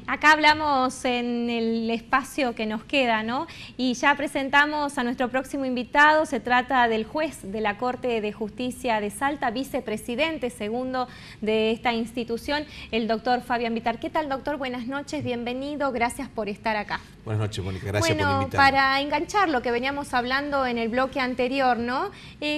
Acá hablamos en el espacio que nos queda, ¿no? Y ya presentamos a nuestro próximo invitado. Se trata del juez de la Corte de Justicia de Salta, vicepresidente segundo de esta institución, el doctor Fabián Vitar. ¿Qué tal, doctor? Buenas noches, bienvenido. Gracias por estar acá. Buenas noches, Mónica. Gracias por invitarme. Para enganchar lo que veníamos hablando en el bloque anterior, ¿no?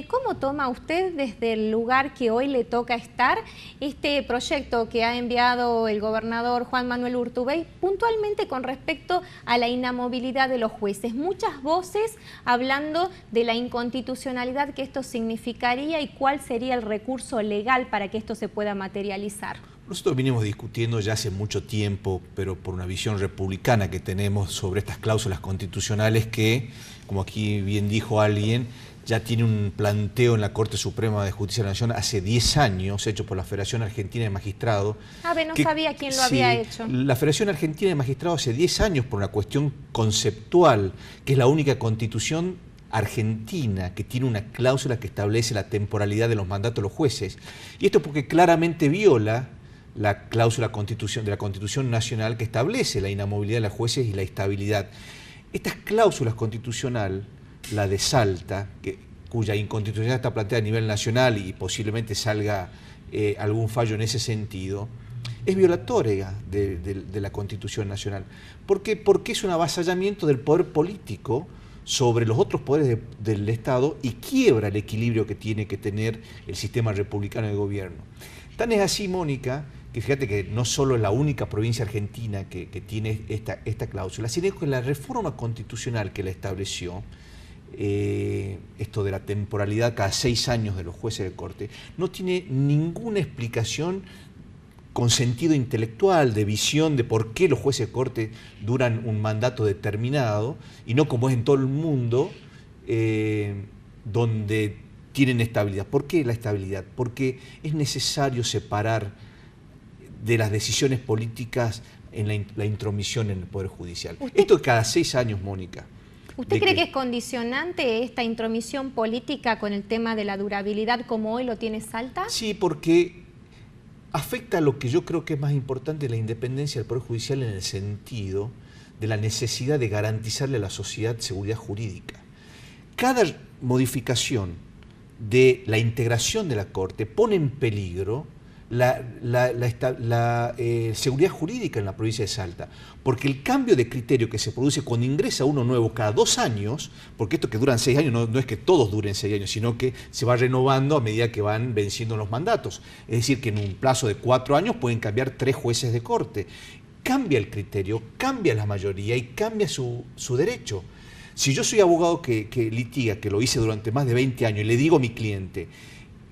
¿Cómo toma usted desde el lugar que hoy le toca estar este proyecto que ha enviado el gobernador Juan Manuel Urtubey puntualmente con respecto a la inamovilidad de los jueces? Muchas voces hablando de la inconstitucionalidad que esto significaría y cuál sería el recurso legal para que esto se pueda materializar. Nosotros venimos discutiendo ya hace mucho tiempo, pero por una visión republicana que tenemos sobre estas cláusulas constitucionales que, como aquí bien dijo alguien, ya tiene un planteo en la Corte Suprema de Justicia de la Nación hace 10 años, hecho por la Federación Argentina de Magistrados. No sabía quién lo había hecho. La Federación Argentina de Magistrados hace 10 años, por una cuestión conceptual, que es la única constitución argentina que tiene una cláusula que establece la temporalidad de los mandatos de los jueces. Y esto porque claramente viola la cláusula de la Constitución Nacional que establece la inamovilidad de los jueces y la estabilidad. Estas cláusulas constitucionales, la de Salta, cuya inconstitucionalidad está planteada a nivel nacional y posiblemente salga algún fallo en ese sentido, es violatoria de la Constitución Nacional. ¿Por qué? Porque es un avasallamiento del poder político sobre los otros poderes del Estado y quiebra el equilibrio que tiene que tener el sistema republicano de gobierno. Tan es así, Mónica, que fíjate que no solo es la única provincia argentina que tiene esta cláusula, sino que la reforma constitucional que la estableció, esto de la temporalidad cada 6 años de los jueces de corte, no tiene ninguna explicación con sentido intelectual, de visión de por qué los jueces de corte duran un mandato determinado, y no como es en todo el mundo, donde tienen estabilidad. ¿Por qué la estabilidad? Porque es necesario separar de las decisiones políticas en la intromisión en el Poder Judicial. Esto cada 6 años, Mónica. ¿Usted cree que es condicionante esta intromisión política con el tema de la durabilidad como hoy lo tiene Salta? Sí, porque afecta a lo que yo creo que es más importante, la independencia del Poder Judicial, en el sentido de la necesidad de garantizarle a la sociedad seguridad jurídica. Cada modificación de la integración de la Corte pone en peligro la seguridad jurídica en la provincia de Salta, porque el cambio de criterio que se produce cuando ingresa uno nuevo cada 2 años, porque esto que duran 6 años no es que todos duren 6 años, sino que se va renovando a medida que van venciendo los mandatos, es decir, que en un plazo de 4 años pueden cambiar 3 jueces de corte. Cambia el criterio, cambia la mayoría y cambia su derecho. Si yo soy abogado que litiga, que lo hice durante más de 20 años, y le digo a mi cliente: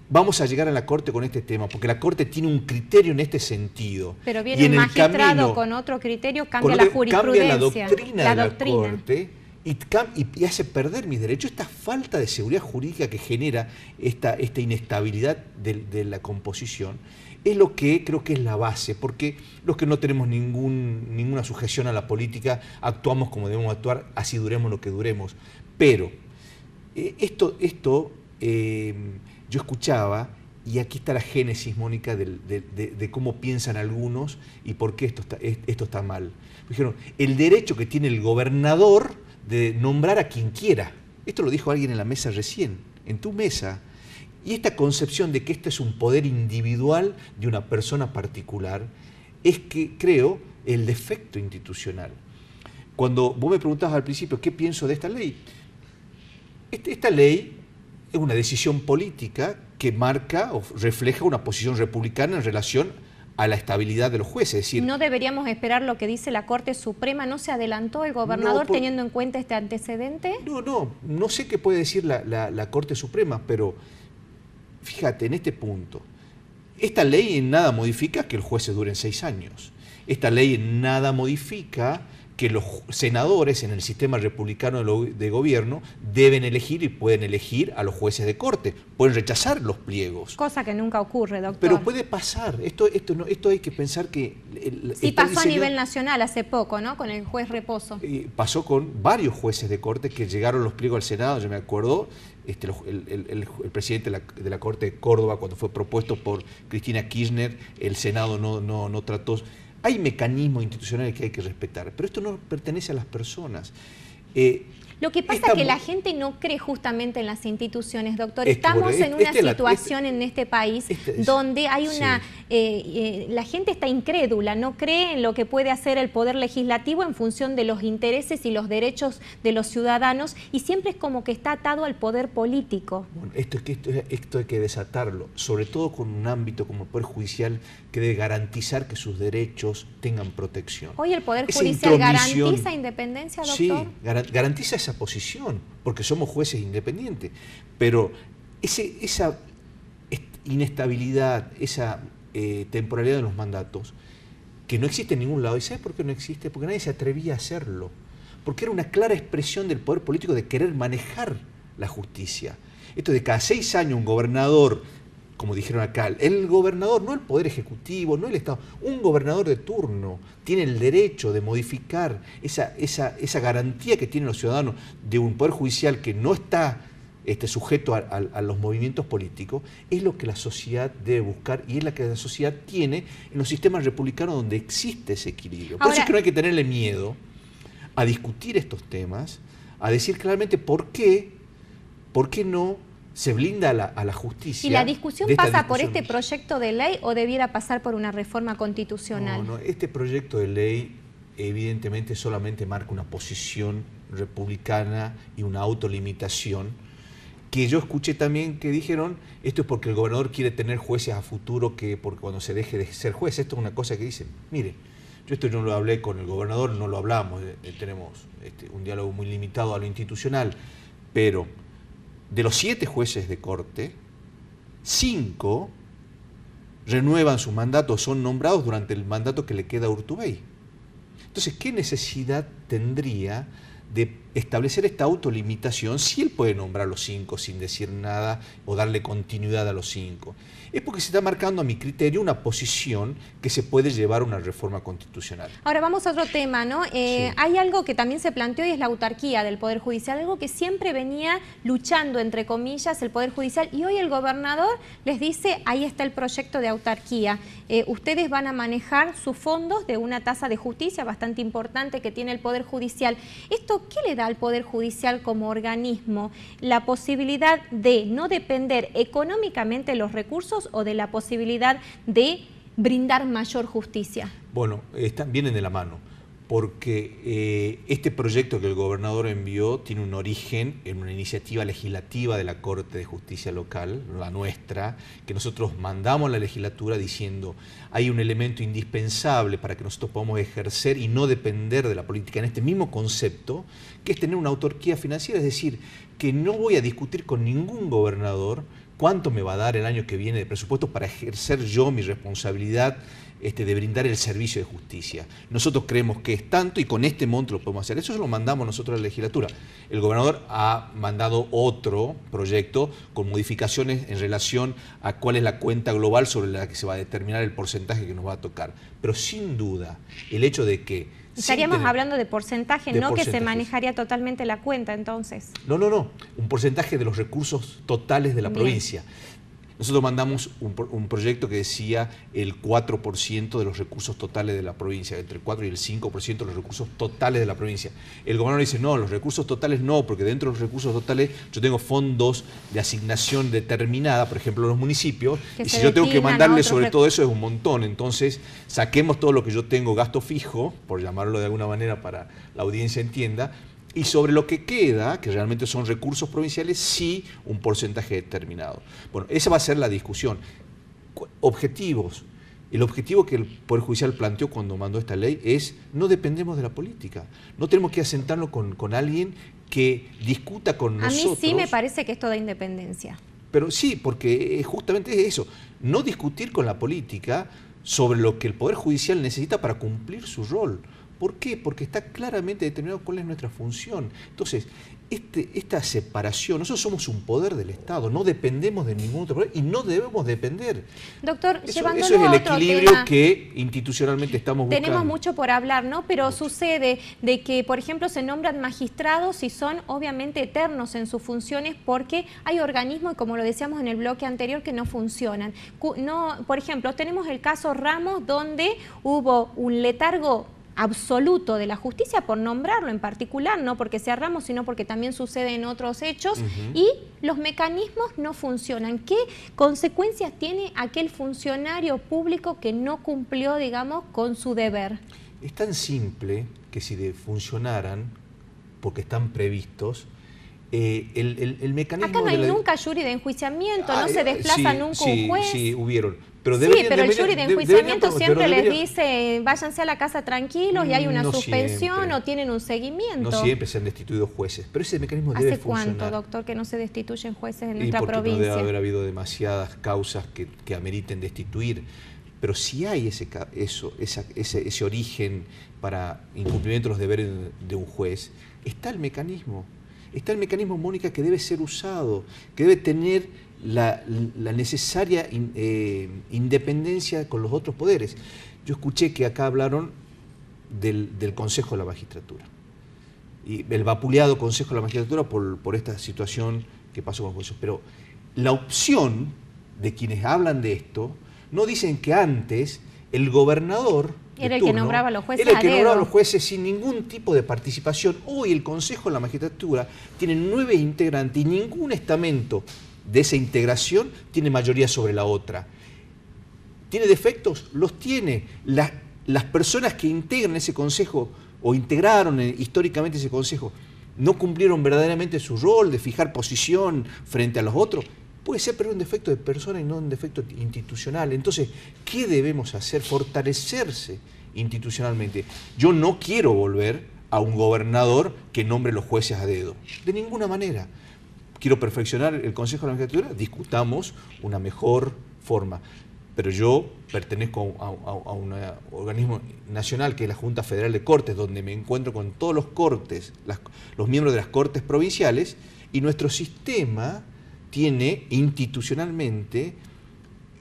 vamos a llegar a la Corte con este tema, porque la Corte tiene un criterio en este sentido. Pero viene un magistrado con otro criterio, cambia la jurisprudencia, cambia la doctrina de la Corte y hace perder mis derechos. Esta falta de seguridad jurídica que genera esta inestabilidad de la composición es lo que creo que es la base, porque los que no tenemos ninguna sujeción a la política actuamos como debemos actuar, así duremos lo que duremos. Pero yo escuchaba, y aquí está la génesis, Mónica, de cómo piensan algunos y por qué esto está mal. Dijeron, el derecho que tiene el gobernador de nombrar a quien quiera. Esto lo dijo alguien en la mesa recién, en tu mesa. Y esta concepción de que este es un poder individual de una persona particular es, que creo, el defecto institucional. Cuando vos me preguntabas al principio qué pienso de esta ley, esta ley es una decisión política que marca o refleja una posición republicana en relación a la estabilidad de los jueces. Es decir, ¿no deberíamos esperar lo que dice la Corte Suprema? ¿No se adelantó el gobernador teniendo en cuenta este antecedente? No sé qué puede decir la Corte Suprema, pero fíjate, en este punto, esta ley en nada modifica que los jueces duren 6 años. Esta ley en nada modifica que los senadores en el sistema republicano de gobierno deben elegir y pueden elegir a los jueces de corte, pueden rechazar los pliegos. Cosa que nunca ocurre, doctor. Pero puede pasar, esto hay que pensar que... Sí, pasó a nivel nacional hace poco, ¿no? Con el juez Reposo. Pasó con varios jueces de corte que llegaron los pliegos al Senado, yo me acuerdo, el presidente de la Corte de Córdoba, cuando fue propuesto por Cristina Kirchner, el Senado no trató... Hay mecanismos institucionales que hay que respetar, pero esto no pertenece a las personas. Lo que pasa es que la gente no cree justamente en las instituciones, doctor. Estamos en una situación en este país donde hay una... la gente está incrédula, no cree en lo que puede hacer el Poder Legislativo en función de los intereses y los derechos de los ciudadanos, y siempre es como que está atado al poder político. Bueno, esto hay que desatarlo, sobre todo con un ámbito como el Poder Judicial que debe garantizar que sus derechos tengan protección. ¿Hoy el Poder Judicial garantiza independencia, doctor? Sí, garantiza esa posición, porque somos jueces independientes, pero esa inestabilidad, esa temporalidad de los mandatos, que no existe en ningún lado. ¿Y sabe por qué no existe? Porque nadie se atrevía a hacerlo, porque era una clara expresión del poder político de querer manejar la justicia. Esto de cada 6 años un gobernador, como dijeron acá, el gobernador, no el Poder Ejecutivo, no el Estado, un gobernador de turno tiene el derecho de modificar esa garantía que tienen los ciudadanos de un Poder Judicial que no está sujeto a los movimientos políticos. Es lo que la sociedad debe buscar y es la que la sociedad tiene en los sistemas republicanos donde existe ese equilibrio. Por eso es que no hay que tenerle miedo a discutir estos temas, a decir claramente por qué no se blinda a la justicia. ¿Y la discusión pasa por este proyecto de ley o debiera pasar por una reforma constitucional? No, este proyecto de ley evidentemente solamente marca una posición republicana y una autolimitación, que yo escuché también que dijeron, esto es porque el gobernador quiere tener jueces a futuro, que porque cuando se deje de ser juez. Esto es una cosa que dicen, mire, yo esto no lo hablé con el gobernador, no lo hablamos, tenemos un diálogo muy limitado a lo institucional, pero de los 7 jueces de corte, 5 renuevan su mandato, son nombrados durante el mandato que le queda a Urtubey. Entonces, ¿qué necesidad tendría de establecer esta autolimitación si él puede nombrar a los 5 sin decir nada o darle continuidad a los 5? Es porque se está marcando, a mi criterio, una posición que se puede llevar a una reforma constitucional. Ahora vamos a otro tema, ¿no? Sí. Hay algo que también se planteó y es la autarquía del Poder Judicial, algo que siempre venía luchando, entre comillas, el Poder Judicial, y hoy el gobernador les dice, ahí está el proyecto de autarquía. Ustedes van a manejar sus fondos de una tasa de justicia bastante importante que tiene el Poder Judicial. ¿Esto qué le da al Poder Judicial como organismo? La posibilidad de no depender económicamente de los recursos o de la posibilidad de brindar mayor justicia. Bueno, vienen de la mano, porque este proyecto que el gobernador envió tiene un origen en una iniciativa legislativa de la Corte de Justicia Local, la nuestra, que nosotros mandamos a la legislatura diciendo hay un elemento indispensable para que nosotros podamos ejercer y no depender de la política en este mismo concepto, que es tener una autarquía financiera, es decir, que no voy a discutir con ningún gobernador cuánto me va a dar el año que viene de presupuesto para ejercer yo mi responsabilidad de brindar el servicio de justicia. Nosotros creemos que es tanto y con este monto lo podemos hacer. Eso lo mandamos nosotros a la legislatura. El gobernador ha mandado otro proyecto con modificaciones en relación a cuál es la cuenta global sobre la que se va a determinar el porcentaje que nos va a tocar. Pero sin duda, el hecho de que... Estaríamos hablando de porcentaje, no que se manejaría totalmente la cuenta, entonces. No, un porcentaje de los recursos totales de la provincia. Nosotros mandamos un proyecto que decía el 4% de los recursos totales de la provincia, entre el 4 y el 5% de los recursos totales de la provincia. El gobernador dice, no, los recursos totales no, porque dentro de los recursos totales yo tengo fondos de asignación determinada, por ejemplo, los municipios, y si yo tengo que mandarle sobre todo eso es un montón. Entonces, saquemos todo lo que yo tengo gasto fijo, por llamarlo de alguna manera para la audiencia entienda, y sobre lo que queda, que realmente son recursos provinciales, sí un porcentaje determinado. Bueno, esa va a ser la discusión. Objetivos. El objetivo que el Poder Judicial planteó cuando mandó esta ley es no dependemos de la política. No tenemos que asentarnos con alguien que discuta con nosotros. A mí sí me parece que esto da independencia. Pero sí, porque justamente es eso. No discutir con la política sobre lo que el Poder Judicial necesita para cumplir su rol. ¿Por qué? Porque está claramente determinado cuál es nuestra función. Entonces, esta separación, nosotros somos un poder del Estado, no dependemos de ningún otro poder y no debemos depender. Doctor, Eso es el equilibrio que institucionalmente estamos buscando. Tenemos mucho por hablar, ¿no? Pero sucede de que, por ejemplo, se nombran magistrados y son obviamente eternos en sus funciones porque hay organismos, como lo decíamos en el bloque anterior, que no funcionan. Por ejemplo, tenemos el caso Ramos, donde hubo un letargo absoluto de la justicia, por nombrarlo en particular, no porque sea Ramos, sino porque también sucede en otros hechos, y los mecanismos no funcionan. ¿Qué consecuencias tiene aquel funcionario público que no cumplió, digamos, con su deber? Es tan simple que si funcionaran, porque están previstos, el mecanismo... Acá no hay nunca jury de enjuiciamiento, no se desplaza nunca un juez. Sí, hubieron. Pero sí, pero el jury de enjuiciamiento siempre les dice, váyanse a la casa tranquilos y hay una suspensión siempre, o tienen un seguimiento. No siempre se han destituido jueces, pero ese mecanismo debe funcionar. ¿Hace cuánto, doctor, que no se destituyen jueces en nuestra provincia? No debe haber habido demasiadas causas que ameriten destituir. Pero si hay ese origen para incumplimiento de los deberes de un juez, está el mecanismo. Está el mecanismo, Mónica, que debe ser usado, que debe tener la necesaria independencia con los otros poderes. Yo escuché que acá hablaron del Consejo de la Magistratura. Y el vapuleado Consejo de la Magistratura por esta situación que pasó con los jueces. Pero la opción de quienes hablan de esto no dicen que antes el gobernador era el que nombraba a los jueces. Era el que nombraba a los jueces sin ningún tipo de participación. Hoy el Consejo de la Magistratura tiene 9 integrantes y ningún estamento de esa integración tiene mayoría sobre la otra. ¿Tiene defectos? Los tiene. Las personas que integran ese Consejo o integraron históricamente ese Consejo no cumplieron verdaderamente su rol de fijar posición frente a los otros. Puede ser, pero un defecto de persona y no un defecto institucional. Entonces, ¿qué debemos hacer? Fortalecerse institucionalmente. Yo no quiero volver a un gobernador que nombre los jueces a dedo. De ninguna manera. Quiero perfeccionar el Consejo de la Magistratura, discutamos una mejor forma. Pero yo pertenezco a un organismo nacional que es la Junta Federal de Cortes, donde me encuentro con todos los cortes, los miembros de las cortes provinciales, y nuestro sistema tiene institucionalmente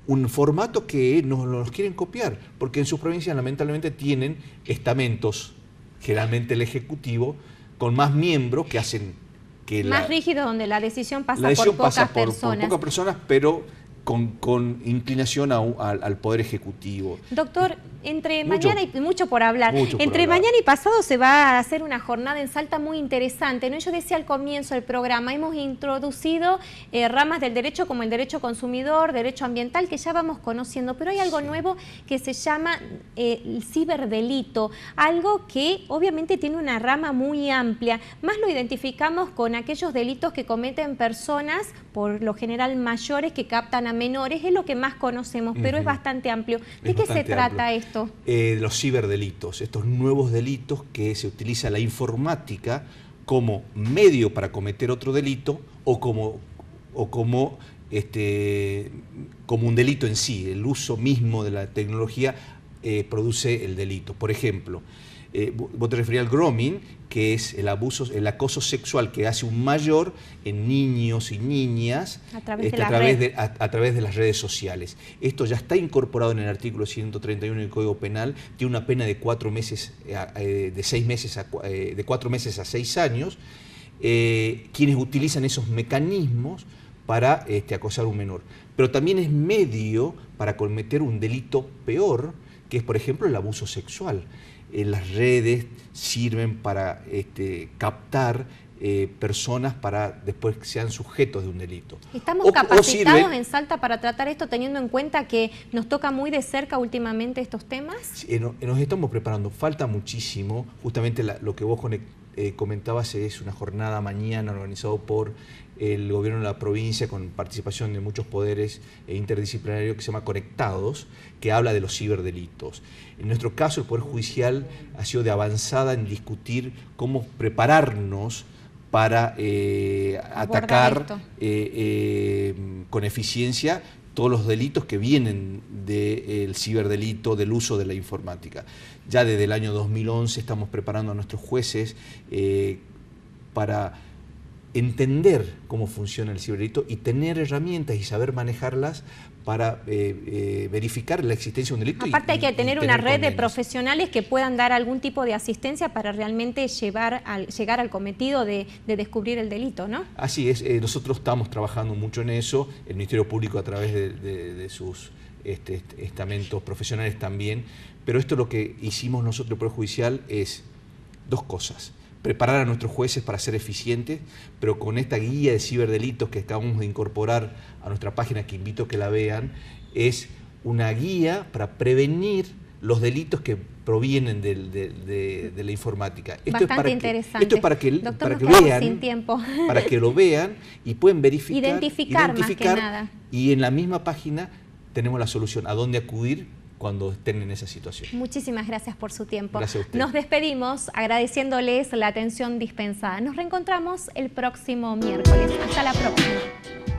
un formato que nos quieren copiar, porque en sus provincias lamentablemente tienen estamentos, generalmente el Ejecutivo, con más miembros que hacen que más rígido, donde la decisión pasa por pocas personas, pero con inclinación al Poder Ejecutivo. Doctor, mañana y mucho por hablar. Mañana y pasado se va a hacer una jornada en Salta muy interesante, ¿no? Yo decía al comienzo del programa, hemos introducido ramas del derecho como el derecho consumidor, derecho ambiental, que ya vamos conociendo, pero hay algo nuevo que se llama el ciberdelito, algo que obviamente tiene una rama muy amplia. Más lo identificamos con aquellos delitos que cometen personas, por lo general mayores, que captan a menores, es lo que más conocemos, pero es bastante amplio. ¿De qué se trata esto? Los ciberdelitos, estos nuevos delitos que se utiliza la informática como medio para cometer otro delito o como un delito en sí. El uso mismo de la tecnología produce el delito. Por ejemplo, vos te referías al grooming, que es el acoso sexual que hace un mayor en niños y niñas a través de las redes sociales. Esto ya está incorporado en el artículo 131 del Código Penal, tiene una pena de 4 meses, de 4 meses a 6 años, quienes utilizan esos mecanismos para acosar a un menor. Pero también es medio para cometer un delito peor, que es, por ejemplo, el abuso sexual. Las redes sirven para captar personas para después que sean sujetos de un delito. ¿Estamos capacitados en Salta para tratar esto, teniendo en cuenta que nos toca muy de cerca últimamente estos temas? Nos estamos preparando, falta muchísimo. Justamente lo que vos comentabas es una jornada mañana organizado por el gobierno de la provincia con participación de muchos poderes interdisciplinarios que se llama Conectados, que habla de los ciberdelitos. En nuestro caso, el Poder Judicial ha sido de avanzada en discutir cómo prepararnos para atacar con eficiencia todos los delitos que vienen del ciberdelito, del uso de la informática. Ya desde el año 2011 estamos preparando a nuestros jueces para entender cómo funciona el ciberdelito y tener herramientas y saber manejarlas para verificar la existencia de un delito. Aparte hay que tener una red de profesionales que puedan dar algún tipo de asistencia para realmente llegar al cometido de descubrir el delito, ¿no? Así es, nosotros estamos trabajando mucho en eso, el Ministerio Público a través de sus estamentos profesionales también, pero esto lo que hicimos nosotros, el Poder Judicial, es dos cosas. Preparar a nuestros jueces para ser eficientes, pero con esta guía de ciberdelitos que acabamos de incorporar a nuestra página, que invito a que la vean, es una guía para prevenir los delitos que provienen de la informática. Bastante interesante. Esto es para que vean, sin tiempo. Para que lo vean y pueden verificar, identificar más que nada. Y en la misma página tenemos la solución a dónde acudir cuando estén en esa situación. Muchísimas gracias por su tiempo. Gracias a usted. Nos despedimos agradeciéndoles la atención dispensada. Nos reencontramos el próximo miércoles. Hasta la próxima.